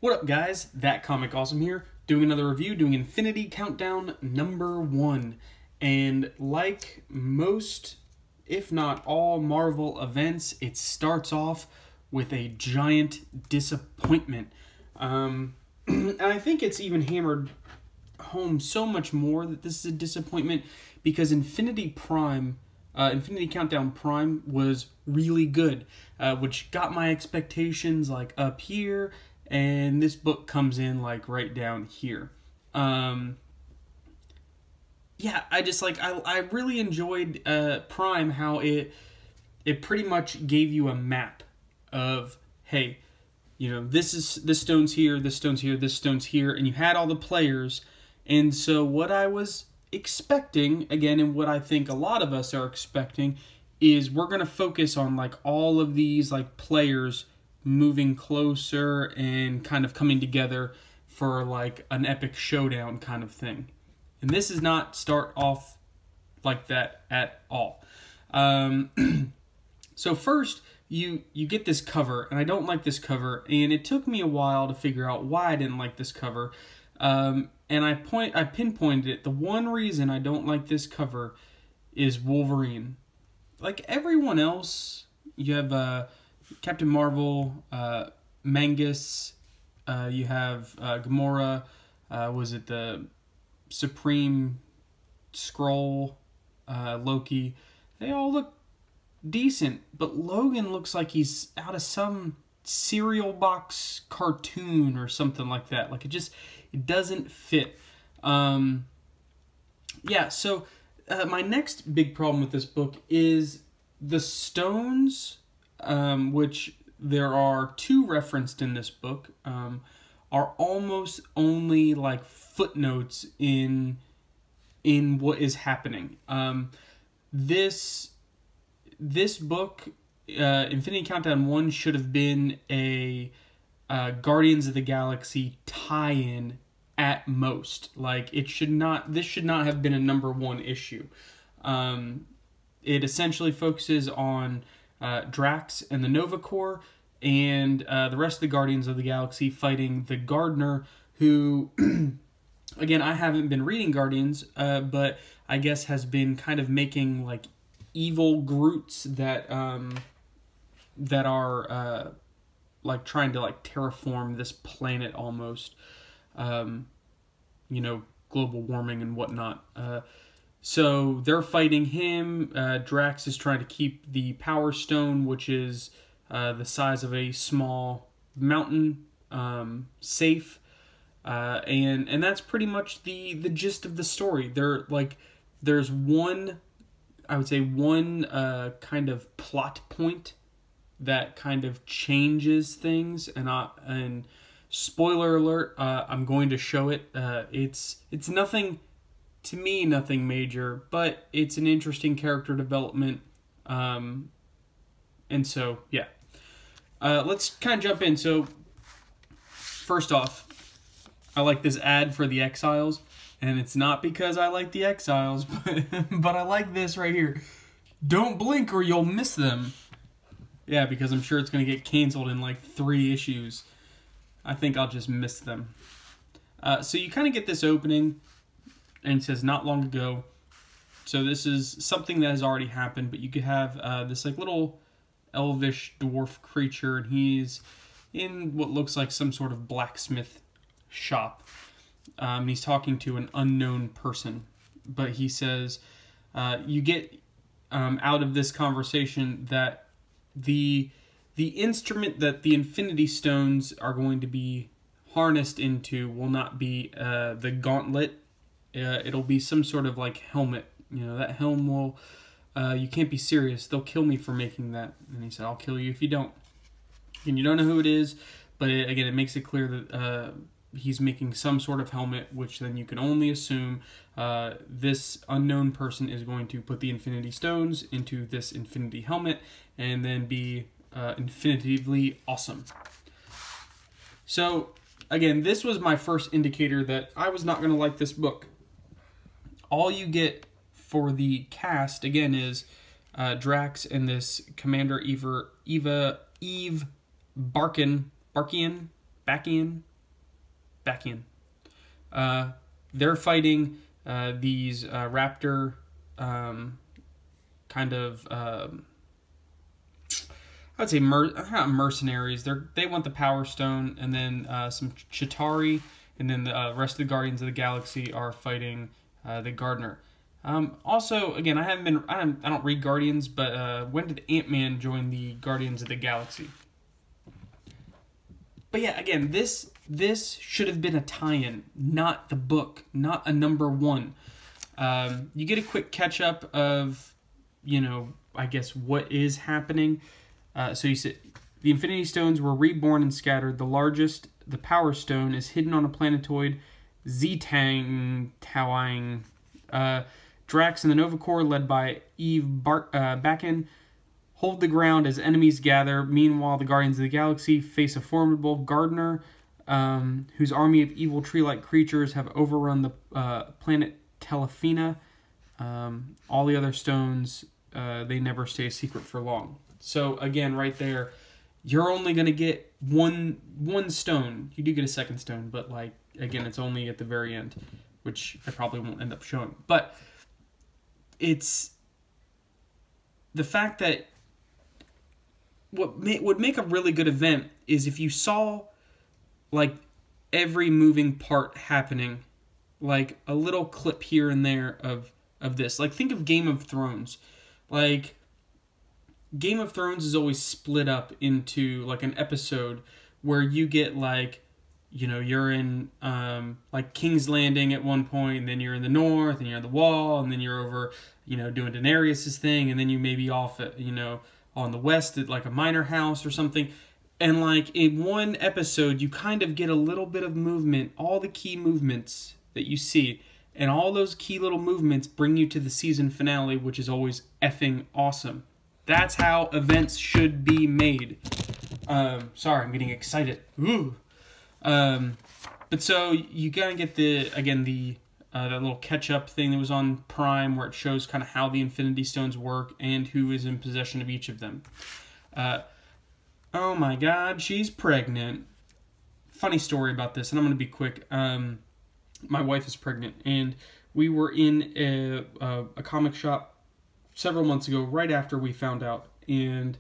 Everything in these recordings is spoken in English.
What up, guys? That Comic Awesome here, doing another review, doing Infinity Countdown #1. And like most, if not all, Marvel events, it starts off with a giant disappointment. And I think it's even hammered home so much more that this is a disappointment because Infinity Countdown Prime was really good, which got my expectations like up here, and this book comes in like right down here. Yeah, I just I really enjoyed Prime, how it pretty much gave you a map of, hey, you know, this stone's here, this stone's here, this stone's here, and you had all the players. And so what I was expecting, again, and what I think a lot of us are expecting, is we're going to focus on like all of these like players moving closer and kind of coming together for like an epic showdown kind of thing. And this does not start off like that at all. So first, you get this cover, and I don't like this cover, and it took me a while to figure out why I didn't like this cover. And I pinpointed it. The one reason I don't like this cover is Wolverine. Like everyone else, you have Captain Marvel, Mangus, you have Gamora, was it the Supreme Skrull, Loki. They all look decent, but Logan looks like he's out of some cereal box cartoon or something like that. Like it doesn't fit. Yeah, so my next big problem with this book is the stones, which there are 2 referenced in this book, are almost only like footnotes in what is happening. This book, Infinity Countdown 1, should have been a Guardians of the Galaxy tie-in at most. Like this should not have been a #1 issue. It essentially focuses on Drax and the Nova Corps and the rest of the Guardians of the Galaxy fighting the Gardener, who, again, I haven't been reading Guardians, but I guess has been kind of making like evil Groots that are like trying to like terraform this planet almost. You know, global warming and whatnot. So they're fighting him. Drax is trying to keep the Power Stone, which is the size of a small mountain, safe. And that's pretty much the gist of the story. There's one, I would say one kind of plot point that kind of changes things, and spoiler alert, I'm going to show it. It's nothing, to me, nothing major, but it's an interesting character development. And so, yeah. Let's kind of jump in. So, first off, I like this ad for the Exiles, and it's not because I like the Exiles, but I like this right here. Don't blink or you'll miss them. Yeah, because I'm sure it's going to get canceled in like 3 issues. I think I'll just miss them. So you kind of get this opening, and it says not long ago. So this is something that has already happened, but you could have this like little elvish dwarf creature, and he's in what looks like some sort of blacksmith shop. And he's talking to an unknown person, but he says, you get out of this conversation that the instrument that the Infinity Stones are going to be harnessed into will not be the gauntlet. It'll be some sort of like helmet. You know, that helm will, you can't be serious. They'll kill me for making that. And he said, I'll kill you if you don't. And you don't know who it is, but again, it makes it clear that he's making some sort of helmet, which then you can only assume this unknown person is going to put the Infinity Stones into this Infinity helmet and then be infinitively awesome. So, again, this was my first indicator that I was not going to like this book. All you get for the cast, again, is Drax and this Commander Eve Barkian, back in. They're fighting these raptor kind of I would say not mercenaries. They want the Power Stone, and then some Chitauri, and then the rest of the Guardians of the Galaxy are fighting the Gardener. Also, again, I don't read Guardians, but when did Ant-Man join the Guardians of the Galaxy? But yeah, again, this should have been a tie-in, not the book, not a number one. You get a quick catch-up of, I guess, what is happening. So you said, the Infinity Stones were reborn and scattered. The largest, the Power Stone, is hidden on a planetoid, Zetang Tawang. Drax and the Nova Corps, led by Eve Bakken, hold the ground as enemies gather. Meanwhile, the Guardians of the Galaxy face a formidable Gardener, whose army of evil tree-like creatures have overrun the planet Telefina. All the other stones, they never stay a secret for long. So again, right there, you're only going to get one stone. You do get a second stone, but again, it's only at the very end, which I probably won't end up showing. But it's the fact that what would make a really good event is if you saw every moving part happening, like a little clip here and there of this. Think of Game of Thrones. Game of Thrones is always split up into an episode where you get you're in King's Landing at one point, and then you're in the north, and you're in the Wall, and then you're over doing Daenerys' thing, and then you may be off at on the west at a minor house or something. And in one episode you kind of get a little bit of movement, all the key movements that you see, and all those key little movements bring you to the season finale, which is always effing awesome. That's how events should be made. Sorry, I'm getting excited. Ooh. But so you gotta get that little catch-up thing that was on Prime, where it shows kind of how the Infinity Stones work and who is in possession of each of them. Oh my God, she's pregnant. Funny story about this, and I'm gonna be quick. My wife is pregnant, and we were in a comic shop several months ago, right after we found out, and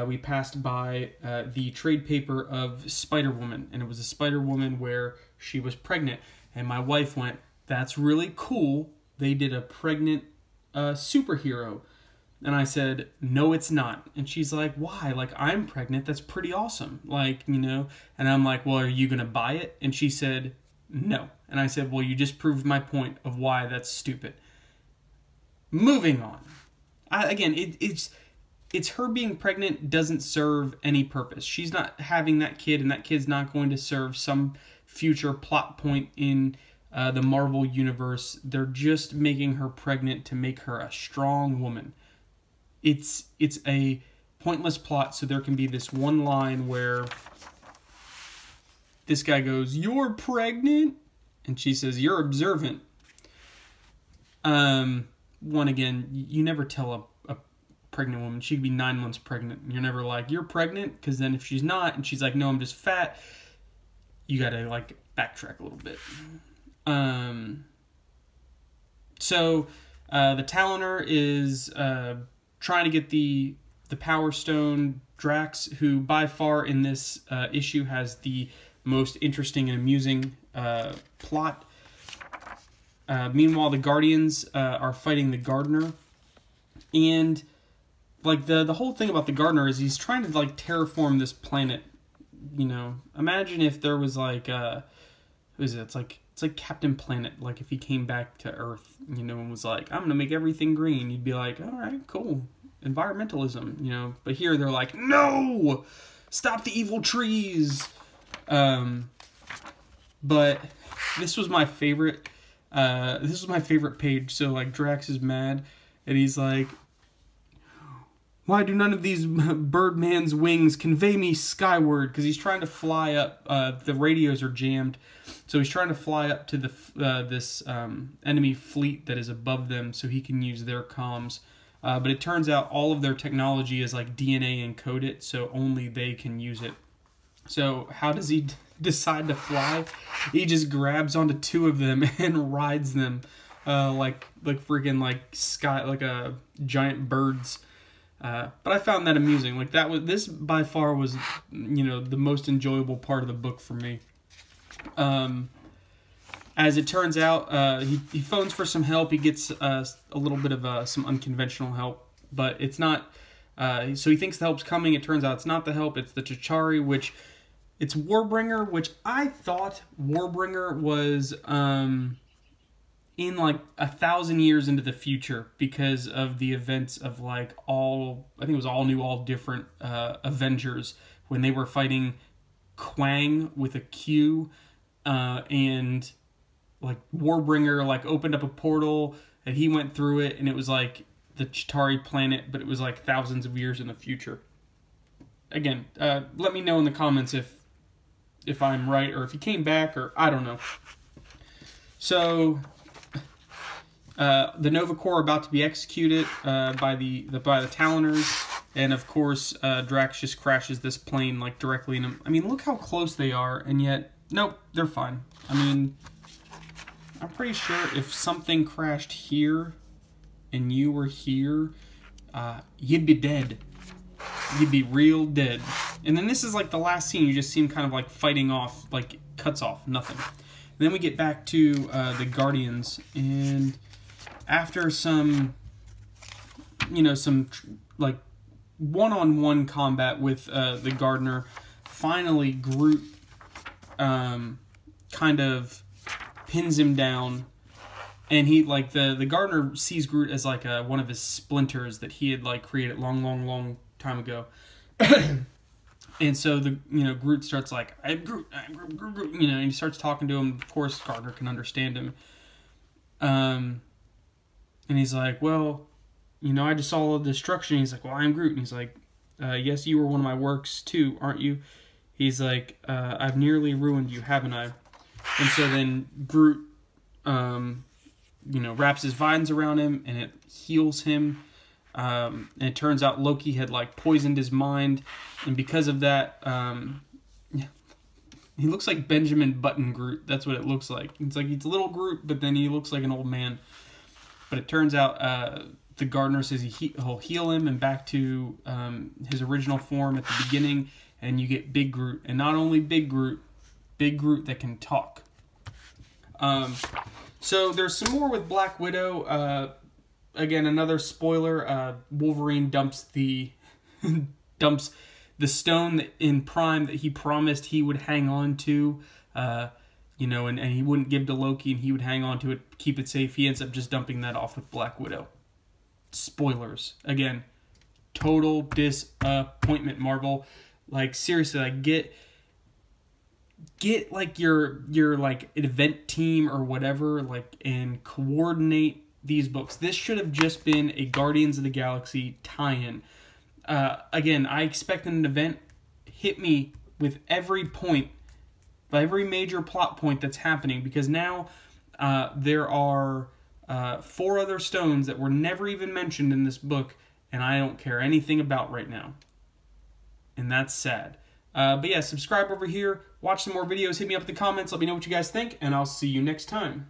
we passed by the trade paper of Spider-Woman, and it was a Spider-Woman where she was pregnant, and my wife went, "That's really cool. They did a pregnant superhero." And I said, "No, it's not." And she's like, "Why? I'm pregnant. That's pretty awesome." And I'm like, "Well, are you going to buy it?" And she said, "No." And I said, "Well, you just proved my point of why that's stupid." Moving on. It's her being pregnant doesn't serve any purpose. She's not having that kid, and that kid's not going to serve some future plot point in the Marvel universe. They're just making her pregnant to make her a strong woman. It's a pointless plot, so there can be this one line where this guy goes, "You're pregnant?" And she says, "You're observant." Again, you never tell a pregnant woman. She could be 9 months pregnant. And you're never like, "You're pregnant?" Because then if she's not, and she's like, "No, I'm just fat," you gotta backtrack a little bit. So the Talioner is trying to get the Power Stone. Drax, who by far in this issue has the most interesting and amusing plot. Meanwhile, the Guardians are fighting the Gardener, and the whole thing about the Gardener is he's trying to terraform this planet. Imagine if there was who is it? It's like Captain Planet. If he came back to Earth, and was like, "I'm gonna make everything green," you'd be like, "All right, cool, environmentalism," But here they're like, "No, stop the evil trees." But this was my favorite. This was my favorite page. So Drax is mad, and he's like, "Why do none of these Birdman's wings convey me skyward?" Because he's trying to fly up. The radios are jammed, so he's trying to fly up to this enemy fleet that is above them, so he can use their comms. But it turns out all of their technology is DNA encoded, so only they can use it. So how does he decide to fly, he just grabs onto two of them and rides them like freaking like a giant birds. But I found that amusing. Like this by far was, you know, the most enjoyable part of the book for me. As it turns out, he phones for some help. He gets a little bit of some unconventional help, but it's not. So he thinks the help's coming. It turns out it's not the help. It's the Chitauri, which it's Warbringer, which I thought Warbringer was in like 1,000 years into the future because of the events of like I think it was all new, all different Avengers when they were fighting Quang with a Q, and like Warbringer like opened up a portal and he went through it, and it was like the Chitauri planet, but it was like thousands of years in the future. Again, let me know in the comments if I'm right, or if he came back, or I don't know. So the Nova Corps are about to be executed by the Taloners, and of course Drax just crashes this plane like directly in them. I mean, look how close they are, and yet nope, they're fine. I mean, I'm pretty sure if something crashed here and you were here, you'd be dead. You'd be real dead. And then this is like the last scene. You just see him kind of like fighting off, like cuts off, nothing. And then we get back to the Guardians, and after some, you know, some like one-on-one combat with the Gardener, finally Groot kind of pins him down, and he like the Gardener sees Groot as like one of his splinters that he had like created long time ago. And so Groot starts like, I'm Groot, you know, and he starts talking to him. Of course, Gardener can understand him. And he's like, well, you know, I just saw all the destruction. He's like, well, I'm Groot. And he's like, yes, you were one of my works too, aren't you? He's like, I've nearly ruined you, haven't I? And so then Groot, wraps his vines around him, and it heals him. And it turns out Loki had like poisoned his mind, and because of that, he looks like Benjamin Button Groot. That's what it looks like. It's like he's a little Groot, but then he looks like an old man. But it turns out the Gardener says he'll heal him and back to his original form at the beginning, and you get Big Groot. And not only Big Groot that can talk. So there's some more with Black Widow. Again, another spoiler. Wolverine dumps the stone in Prime that he promised he would hang on to. And he wouldn't give to Loki, and he would hang on to it, keep it safe. He ends up just dumping that off with Black Widow. Spoilers. Again, total disappointment, Marvel. Like, seriously, like, get like your like event team or whatever, like, and coordinate these books. This should have just been a Guardians of the Galaxy tie-in. Again, I expect an event hit me with every major plot point that's happening, because now there are 4 other stones that were never even mentioned in this book, and I don't care anything about right now. And that's sad. But yeah, subscribe over here, watch some more videos, hit me up in the comments, let me know what you guys think, and I'll see you next time.